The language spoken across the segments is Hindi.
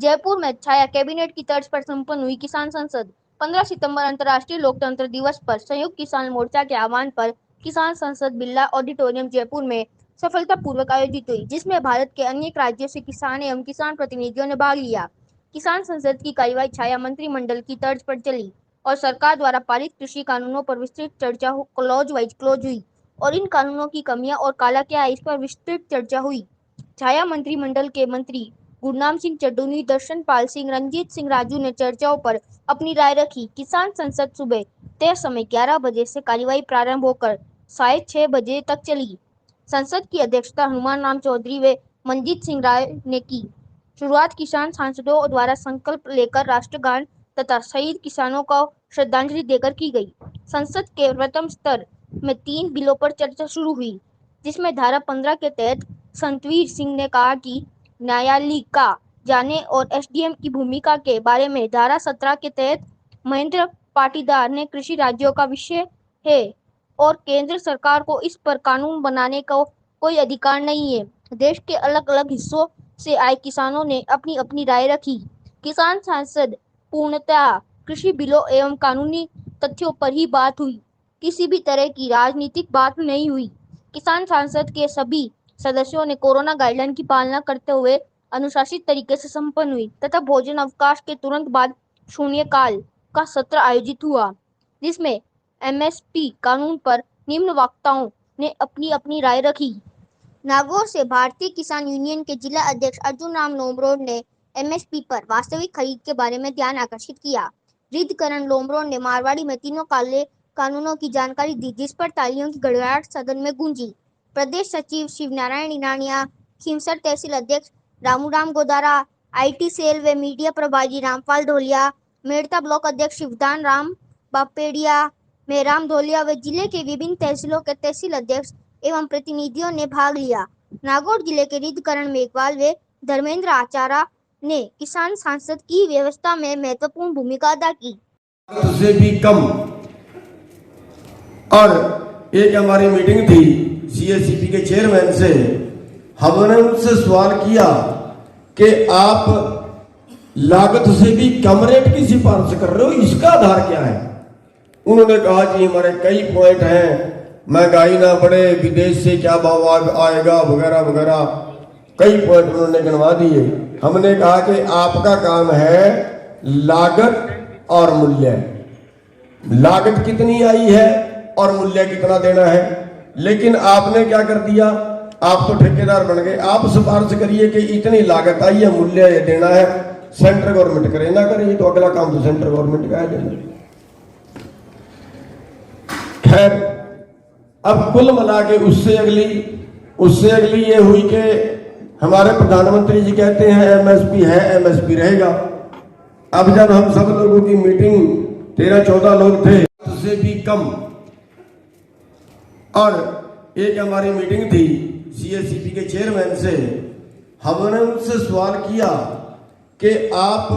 जयपुर में छाया कैबिनेट की तर्ज पर संपन्न हुई किसान संसद। 15 सितंबर अंतर्राष्ट्रीय लोकतंत्र दिवस पर संयुक्त किसान मोर्चा के आह्वान पर किसान संसद बिरला ऑडिटोरियम जयपुर में सफलतापूर्वक आयोजित हुई, जिसमें भारत के अनेक राज्यों से किसान एवं किसान प्रतिनिधियों ने भाग लिया। किसान संसद की कार्यवाही छाया मंत्रिमंडल की तर्ज पर चली और सरकार द्वारा पारित कृषि कानूनों पर विस्तृत चर्चा क्लॉज वाइज क्लॉज हुई और इन कानूनों की कमियां और काला क्या है इस पर विस्तृत चर्चा हुई। छाया मंत्रिमंडल के मंत्री गुरनाम सिंह चड्ढूनी, दर्शन पाल सिंह, रंजीत सिंह राजू ने चर्चाओं पर अपनी राय रखी। किसान संसद सुबह तय समय 11 बजे से कार्यवाही प्रारंभ होकर 6:30 बजे तक चली। संसद की अध्यक्षता हनुमान राम चौधरी व मंजीत सिंह राय ने की। शुरुआत किसान सांसदों द्वारा संकल्प लेकर राष्ट्रगान तथा शहीद किसानों को श्रद्धांजलि देकर की गई। संसद के प्रथम स्तर में 3 बिलों पर चर्चा शुरू हुई, जिसमें धारा 15 के तहत संतवीर सिंह ने कहा कि न्यायालयिका जाने और एसडीएम की भूमिका के बारे में धारा 17 के तहत महेंद्र पाटीदार ने कृषि राज्यों का विषय है और केंद्र सरकार को इस पर कानून बनाने का कोई अधिकार नहीं है। देश के अलग अलग हिस्सों से आए किसानों ने अपनी अपनी राय रखी। किसान सांसद पूर्णतः कृषि बिलों एवं कानूनी तथ्यों पर ही बात हुई, किसी भी तरह की राजनीतिक बात नहीं हुई। किसान सांसद के सभी सदस्यों ने कोरोना गाइडलाइन की पालना करते हुए अनुशासित तरीके से संपन्न हुई तथा भोजन अवकाश के तुरंत बाद शून्यकाल का सत्र आयोजित हुआ, जिसमें एमएसपी कानून पर निम्न वक्ताओं ने अपनी अपनी राय रखी। नागौर से भारतीय किसान यूनियन के जिला अध्यक्ष अर्जुन राम लोमरोड ने एमएसपी पर वास्तविक खरीद के बारे में ध्यान आकर्षित किया। रिद्धकरण लोमरोड ने मारवाड़ी में तीनों काले कानूनों की जानकारी दी, जिस पर तालियों की गड़गड़ाहट सदन में गूंजी। प्रदेश सचिव शिवनारायण इनानिया, खीमसर तहसील अध्यक्ष रामूराम गोदारा, आईटी सेल व मीडिया प्रभारी रामपाल ढोलिया, मेड़ता ब्लॉक अध्यक्ष शिवदान राम बापेड़िया, मेहराम धोलिया व जिले के विभिन्न तहसीलों के तहसील अध्यक्ष एवं प्रतिनिधियों ने भाग लिया। नागौर जिले के रिद्धकरण मेघवाल व धर्मेंद्र आचार्य ने किसान संसद की व्यवस्था में महत्वपूर्ण भूमिका अदा की। उससे भी कम। और एक हमारी मीटिंग थी सीएससीपी के चेयरमैन से, हमने उनसे सवाल किया कि आप लागत से भी कम रेट की सिफारिश कर रहे हो, इसका आधार क्या है? उन्होंने कहा जी हमारे कई पॉइंट हैं, महंगाई ना बढ़े, विदेश से क्या भाव आएगा वगैरह वगैरह, कई पॉइंट उन्होंने गिनवा दिए। हमने कहा कि आपका काम है लागत और मूल्य, लागत कितनी आई है और मूल्य कितना देना है। लेकिन आपने क्या कर दिया, आप तो ठेकेदार बन गए। आप सिफारिश करिए कि इतनी लागत आई है, मूल्य ये देना है, सेंट्रल गवर्नमेंट करे ना करे, तो अगला काम तो सेंट्रल गवर्नमेंट का है देना। खैर, अब कुल मिला के उससे अगली ये हुई कि हमारे प्रधानमंत्री जी कहते हैं एमएसपी है, एमएसपी रहेगा। अब जब हम सब लोगों की मीटिंग 13-14 लोग थे, उससे भी कम। और एक हमारी मीटिंग थी सीएससीपी के चेयरमैन से, हमने उनसे सवाल किया कि आप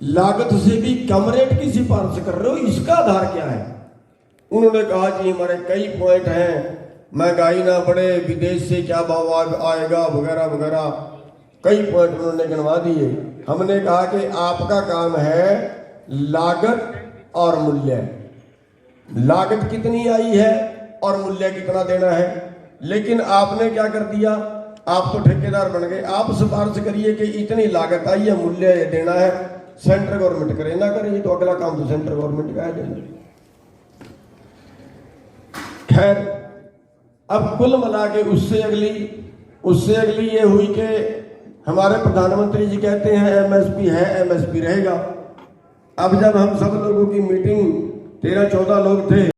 लागत से भी कम रेट की सिफारिश कर रहे हो, इसका आधार क्या है? उन्होंने कहा जी हमारे कई पॉइंट हैं, महंगाई ना बढ़े, विदेश से क्या भाव आएगा वगैरह वगैरह, कई पॉइंट उन्होंने गिनवा दिए। हमने कहा कि आपका काम है लागत और मूल्य, लागत कितनी आई है और मूल्य कितना देना है। लेकिन आपने क्या कर दिया, आप तो ठेकेदार बन गए। आप सिफारिश करिए कि इतनी लागत आई है, मूल्य ये देना है, सेंट्रल गवर्नमेंट करे ना करे, तो अगला काम तो सेंट्रल गवर्नमेंट का है देना। खैर, अब कुल मिला के उससे अगली ये हुई कि हमारे प्रधानमंत्री जी कहते हैं एमएसपी है, एमएसपी रहेगा। अब जब हम सब लोगों की मीटिंग 13-14 लोग थे,